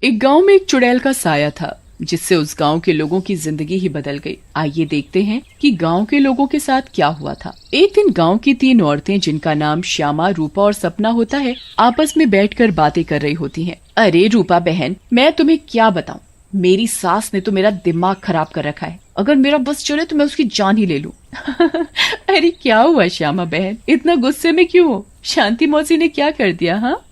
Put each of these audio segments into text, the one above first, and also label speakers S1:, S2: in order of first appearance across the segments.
S1: एक गांव में एक चुड़ैल का साया था जिससे उस गांव के लोगों की जिंदगी ही बदल गई। आइए देखते हैं कि गांव के लोगों के साथ क्या हुआ था। एक दिन गांव की 3 औरतें, जिनका नाम श्यामा, रूपा और सपना होता है, आपस में बैठकर बातें कर रही होती हैं। अरे रूपा बहन, मैं तुम्हें क्या बताऊं, मेरी सास ने तो मेरा दिमाग खराब कर रखा है। अगर मेरा बस चले तो मैं उसकी जान ही ले लूं। अरे क्या हुआ श्यामा बहन, इतना गुस्से में क्यों हो? शांति मौसी ने क्या कर दिया? हाँ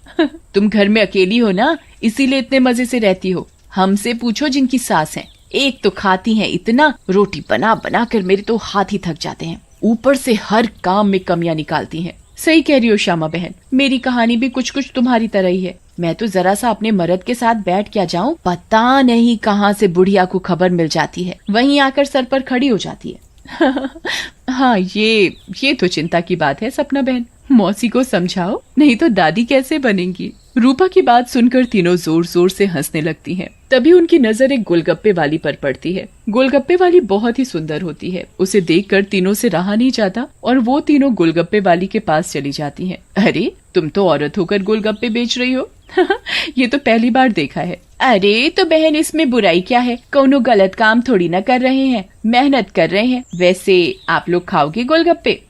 S1: तुम घर में अकेली हो ना, इसीलिए इतने मजे से रहती हो। हमसे पूछो जिनकी सास है, एक तो खाती हैं इतना, रोटी बना बना कर मेरे तो हाथ ही थक जाते हैं, ऊपर से हर काम में कमियां निकालती हैं। सही कह रही हो श्यामा बहन, मेरी कहानी भी कुछ कुछ तुम्हारी तरह ही है। मैं तो जरा सा अपने मर्द के साथ बैठ क्या जाऊं, पता नहीं कहां से बुढ़िया को खबर मिल जाती है, वहीं आकर सर पर खड़ी हो जाती है। हाँ ये तो चिंता की बात है सपना बहन, मौसी को समझाओ, नहीं तो दादी कैसे बनेंगी। रूपा की बात सुनकर तीनों जोर जोर से हंसने लगती हैं। तभी उनकी नजर एक गोलगप्पे वाली पर पड़ती है। गोलगप्पे वाली बहुत ही सुंदर होती है। उसे देखकर तीनों से रहा नहीं जाता और वो तीनों गोलगप्पे वाली के पास चली जाती हैं। अरे तुम तो औरत होकर गोलगप्पे बेच रही हो। ये तो पहली बार देखा है। अरे तो बहन, इसमें बुराई क्या है, कौनो गलत काम थोड़ी ना कर रहे हैं, मेहनत कर रहे हैं। वैसे आप लोग खाओगे गोलगप्पे?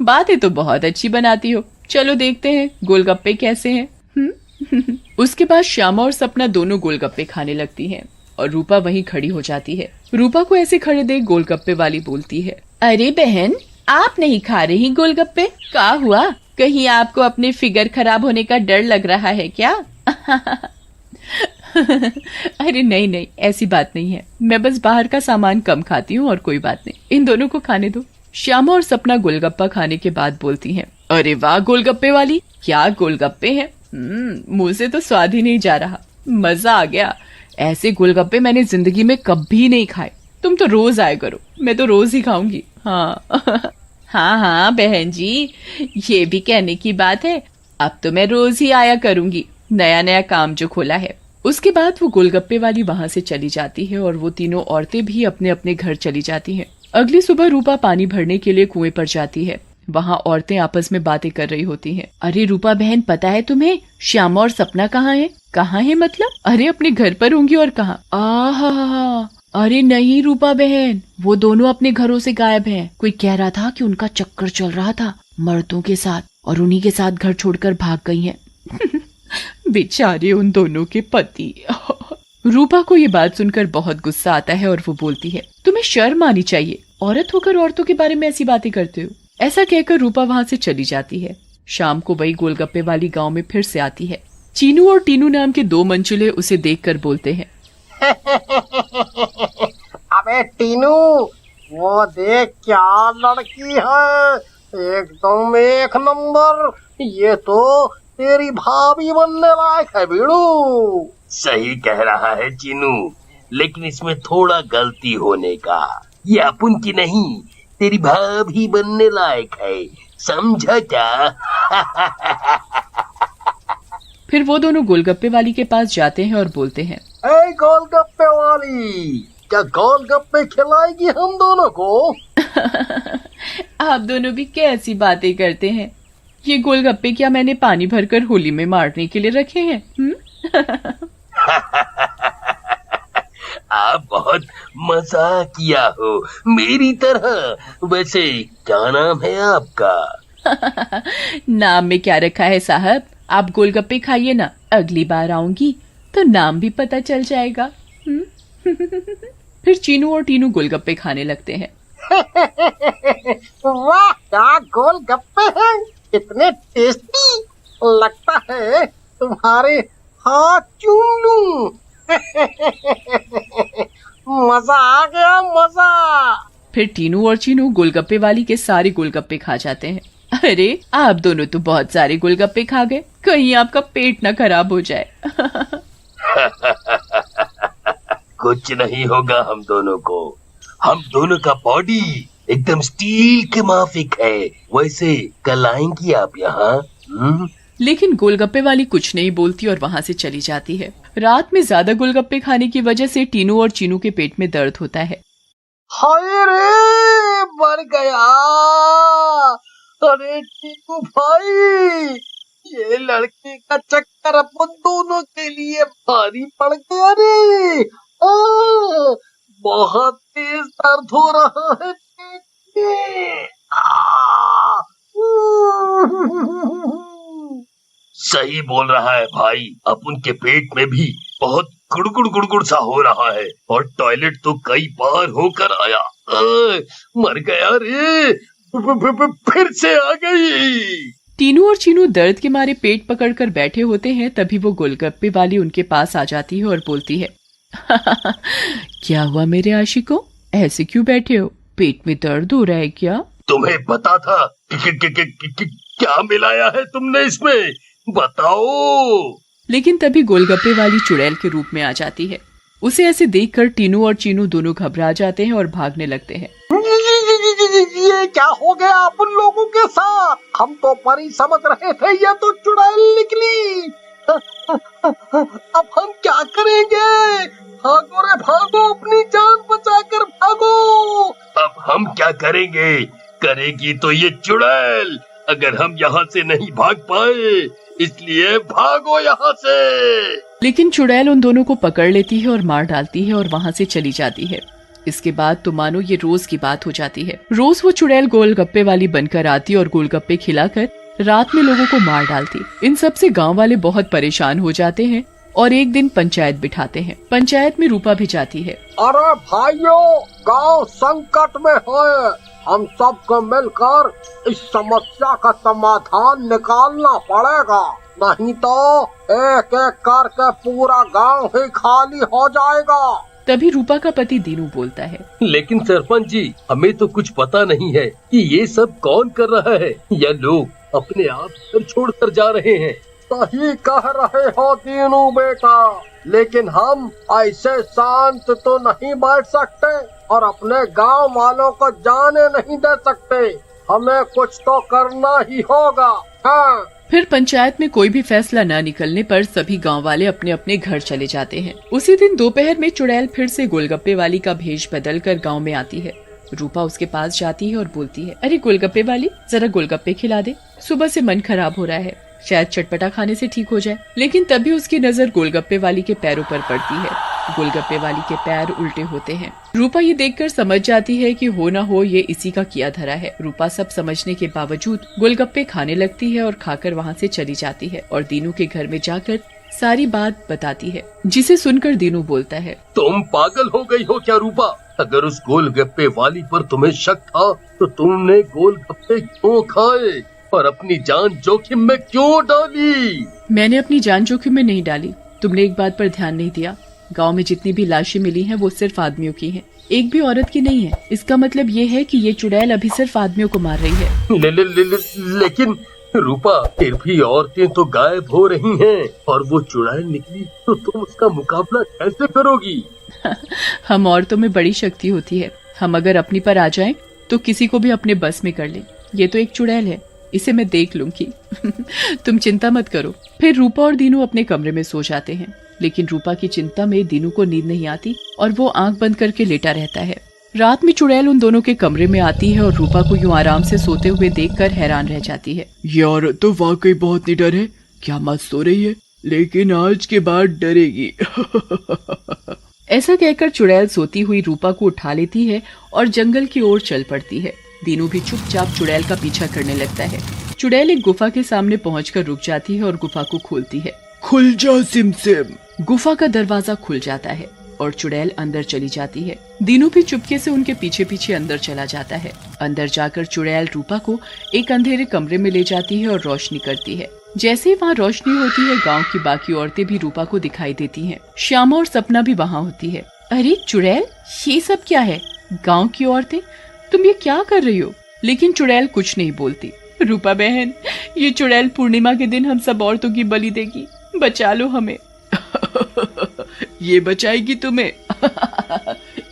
S1: बातें तो बहुत अच्छी बनाती हो, चलो देखते हैं गोलगप्पे कैसे हैं। उसके बाद श्यामा और सपना दोनों गोलगप्पे खाने लगती हैं और रूपा वहीं खड़ी हो जाती है। रूपा को ऐसे खड़े देख गोलगप्पे वाली बोलती है, अरे बहन, आप नहीं खा रही गोलगप्पे? क्या हुआ, कहीं आपको अपने फिगर खराब होने का डर लग रहा है क्या? अरे नहीं नहीं, ऐसी बात नहीं है, मैं बस बाहर का सामान कम खाती हूँ और कोई बात नहीं, इन दोनों को खाने दो। श्यामा और सपना गोलगप्पा खाने के बाद बोलती हैं, अरे वाह गोलगप्पे वाली, क्या गोलगप्पे हैं, मुंह से तो स्वाद ही नहीं जा रहा, मजा आ गया। ऐसे गोलगप्पे मैंने जिंदगी में कभी नहीं खाए। तुम तो रोज आया करो, मैं तो रोज ही खाऊंगी। हाँ हाँ हाँ बहन जी, ये भी कहने की बात है, अब तो मैं रोज ही आया करूंगी, नया नया काम जो खोला है। उसके बाद वो गोलगप्पे वाली वहां से चली जाती है और वो तीनों औरतें भी अपने अपने घर चली जाती हैं। अगली सुबह रूपा पानी भरने के लिए कुएं पर जाती है। वहाँ औरतें आपस में बातें कर रही होती हैं। अरे रूपा बहन, पता है तुम्हें श्यामा और सपना कहाँ है? कहाँ है मतलब? अरे अपने घर पर होंगी और कहाँ? आहा, अरे नहीं रूपा बहन, वो दोनों अपने घरों से गायब हैं। कोई कह रहा था कि उनका चक्कर चल रहा था मर्दों के साथ और उन्हीं के साथ घर छोड़कर भाग गई हैं। बेचारे उन दोनों के पति। रूपा को ये बात सुनकर बहुत गुस्सा आता है और वो बोलती है, तुम्हें शर्म आनी चाहिए, औरत होकर औरतों के बारे में ऐसी बातें करते हो। ऐसा कहकर रूपा वहाँ से चली जाती है। शाम को वही गोलगप्पे वाली गांव में फिर से आती है। चीनू और टीनू नाम के 2 मंचुले उसे देखकर बोलते हैं,
S2: अबे टीनू, वो देख क्या लड़की है, एकदम एक नंबर, ये तो तेरी भाभी बनने लायक है बीड़ू।
S3: सही कह रहा है चीनू, लेकिन इसमें थोड़ा गलती होने का, ये अपन की नहीं, तेरी भाभी बनने लायक है, समझा क्या?
S1: फिर वो दोनों गोलगप्पे वाली के पास जाते हैं और बोलते हैं,
S2: ए गोलगप्पे वाली, क्या गोलगप्पे खिलाएगी हम दोनों को?
S1: आप दोनों भी कैसी बातें करते हैं, ये गोलगप्पे क्या मैंने पानी भरकर होली में मारने के लिए रखे हैं?
S3: आप बहुत मजाक किया हो मेरी तरह। वैसे क्या नाम है आपका?
S1: नाम में क्या रखा है साहब, आप गोलगप्पे खाइए ना, अगली बार आऊंगी तो नाम भी पता चल जाएगा। फिर चीनू और टीनू गोलगप्पे खाने लगते हैं।
S2: वाह, क्या गोलगप्पे हैं, इतने टेस्टी, लगता है तुम्हारे हाथ चूम लूं। मजा आ गया, मजा।
S1: फिर टीनू और चीनू गोलगप्पे वाली के सारे गोलगप्पे खा जाते हैं। अरे आप दोनों तो बहुत सारे गोलगप्पे खा गए, कहीं आपका पेट न खराब हो जाए।
S3: कुछ नहीं होगा हम दोनों को, हम दोनों का बॉडी एकदम स्टील के माफिक है। वैसे कल आएंगी आप यहाँ?
S1: लेकिन गोलगप्पे वाली कुछ नहीं बोलती और वहाँ से चली जाती है। रात में ज्यादा गोलगप्पे खाने की वजह से टीनू और चीनू के पेट में दर्द होता है।
S2: हाय रे, मर गया। अरे टीनू भाई, ये लड़के का चक्कर अपन दोनों के लिए भारी पड़ गया रे। बहुत तेज दर्द हो रहा है पेट में।
S3: सही बोल रहा है भाई, अपन के पेट में भी बहुत गुड़गुड़ गुड़गुड़ सा हो रहा है और टॉयलेट तो कई बार होकर आया। मर गया रे, फिर से आ गई।
S1: टीनू और चीनू दर्द के मारे पेट पकड़कर बैठे होते हैं। तभी वो गोलगप्पे वाली उनके पास आ जाती है और बोलती है, क्या हुआ मेरे आशिकों, ऐसे क्यों बैठे हो, पेट में दर्द हो रहा है क्या?
S3: तुम्हें पता था क्या मिलाया है तुमने इसमें, बताओ।
S1: लेकिन तभी गोलगप्पे वाली चुड़ैल के रूप में आ जाती है। उसे ऐसे देखकर टीनू और चीनू दोनों घबरा जाते हैं और भागने लगते हैं।
S2: ये क्या हो गया अपन लोगों के साथ? हम तो परी समझ रहे थे, ये तो चुड़ैल निकली। अब हम क्या करेंगे? भागो रे भागो, अपनी जान बचाकर भागो।
S3: अब हम क्या करेंगे? करेगी तो ये चुड़ैल, अगर हम यहाँ से नहीं भाग पाए, इसलिए भागो यहाँ से।
S1: लेकिन चुड़ैल उन दोनों को पकड़ लेती है और मार डालती है और वहाँ से चली जाती है। इसके बाद तो मानो ये रोज की बात हो जाती है। रोज वो चुड़ैल गोलगप्पे वाली बनकर आती और गोलगप्पे खिलाकर रात में लोगों को मार डालती। इन सब से गांव वाले बहुत परेशान हो जाते हैं और एक दिन पंचायत बिठाते हैं। पंचायत में रूपा भी जाती है।
S2: अरे भाइयों, गांव संकट में है, हम सबको मिलकर इस समस्या का समाधान निकालना पड़ेगा, नहीं तो एक एक करके पूरा गांव ही खाली हो जाएगा।
S1: तभी रूपा का पति दीनू बोलता है,
S3: लेकिन सरपंच जी, हमें तो कुछ पता नहीं है कि ये सब कौन कर रहा है, या लोग अपने आप घर छोड़कर जा रहे हैं।
S2: सही कह रहे हो दीनू बेटा, लेकिन हम ऐसे शांत तो नहीं बैठ सकते और अपने गांव वालों को जाने नहीं दे सकते। हमें कुछ तो करना ही होगा। हाँ।
S1: फिर पंचायत में कोई भी फैसला न निकलने पर सभी गांव वाले अपने अपने घर चले जाते हैं। उसी दिन दोपहर में चुड़ैल फिर से गोलगप्पे वाली का भेष बदल कर गाँव में आती है। रूपा उसके पास जाती है और बोलती है, अरे गोलगप्पे वाली, जरा गोलगप्पे खिला दे, सुबह से मन खराब हो रहा है, शायद चटपटा खाने से ठीक हो जाए। लेकिन तभी उसकी नजर गोलगप्पे वाली के पैरों पर पड़ती है। गोलगप्पे वाली के पैर उल्टे होते हैं। रूपा ये देखकर समझ जाती है कि हो न हो ये इसी का किया धरा है। रूपा सब समझने के बावजूद गोलगप्पे खाने लगती है और खाकर वहाँ से चली जाती है और दीनू के घर में जाकर सारी बात बताती है, जिसे सुनकर दीनू बोलता है,
S3: तुम पागल हो गई हो क्या रूपा? अगर उस गोलगप्पे वाली पर तुम्हें शक था तो तुमने गोलगप्पे क्यों खाए और अपनी जान जोखिम में क्यों डाली?
S1: मैंने अपनी जान जोखिम में नहीं डाली, तुमने एक बात पर ध्यान नहीं दिया। गांव में जितनी भी लाशें मिली हैं वो सिर्फ आदमियों की हैं, एक भी औरत की नहीं है। इसका मतलब ये है कि ये चुड़ैल अभी सिर्फ आदमियों को मार रही है।
S3: लेकिन रूपा, फिर भी औरतें तो गायब हो रही हैं और वो चुड़ैल निकली तो तुम उसका मुकाबला कैसे करोगी?
S1: हम औरतों में बड़ी शक्ति होती है, हम अगर अपनी पर आ जाएं तो किसी को भी अपने बस में कर लें। ये तो एक चुड़ैल है, इसे मैं देख लूंगी। तुम चिंता मत करो। फिर रूपा और दीनू अपने कमरे में सो जाते हैं। लेकिन रूपा की चिंता में दीनू को नींद नहीं आती और वो आंख बंद करके लेटा रहता है। रात में चुड़ैल उन दोनों के कमरे में आती है और रूपा को यूं आराम से सोते हुए देखकर हैरान रह जाती है।
S4: ये औरत तो वाकई बहुत निडर है, क्या मत सो रही है, लेकिन आज के बाद डरेगी।
S1: ऐसा कहकर चुड़ैल सोती हुई रूपा को उठा लेती है और जंगल की ओर चल पड़ती है। दीनू भी चुपचाप चुड़ैल का पीछा करने लगता है। चुड़ैल एक गुफा के सामने पहुंचकर रुक जाती है और गुफा को खोलती है।
S4: खुल जा सिमसिम।
S1: गुफा का दरवाजा खुल जाता है और चुड़ैल अंदर चली जाती है। दीनू भी चुपके से उनके पीछे पीछे अंदर चला जाता है। अंदर जाकर चुड़ैल रूपा को एक अंधेरे कमरे में ले जाती है और रोशनी करती है। जैसे ही वहाँ रोशनी होती है, गांव की बाकी औरतें भी रूपा को दिखाई देती हैं। श्यामा और सपना भी वहाँ होती है। अरे चुड़ैल, ये सब क्या है? गांव की औरतें, तुम ये क्या कर रही हो? लेकिन चुड़ैल कुछ नहीं बोलती। रूपा बहन, ये चुड़ैल पूर्णिमा के दिन हम सब औरतों की बलि देगी, बचा लो हमें।
S4: ये बचाएगी तुम्हें।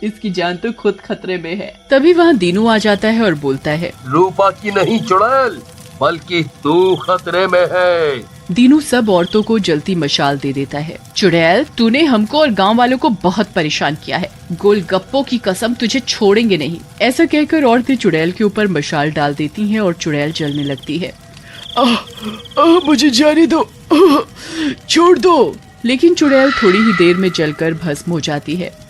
S1: इसकी जान तो खुद खतरे में है। तभी वहाँ दीनू आ जाता है और बोलता है,
S3: रूपा की नहीं चुड़ैल, बल्कि तू खतरे में है।
S1: दीनू सब औरतों को जलती मशाल दे देता है। चुड़ैल, तूने हमको और गांव वालों को बहुत परेशान किया है, गोलगप्पों की कसम, तुझे छोड़ेंगे नहीं। ऐसा कहकर औरतें चुड़ैल के ऊपर मशाल डाल देती हैं और चुड़ैल जलने लगती है।
S4: मुझे जाने दो, छोड़ दो।
S1: लेकिन चुड़ैल थोड़ी ही देर में जलकर भस्म हो जाती है।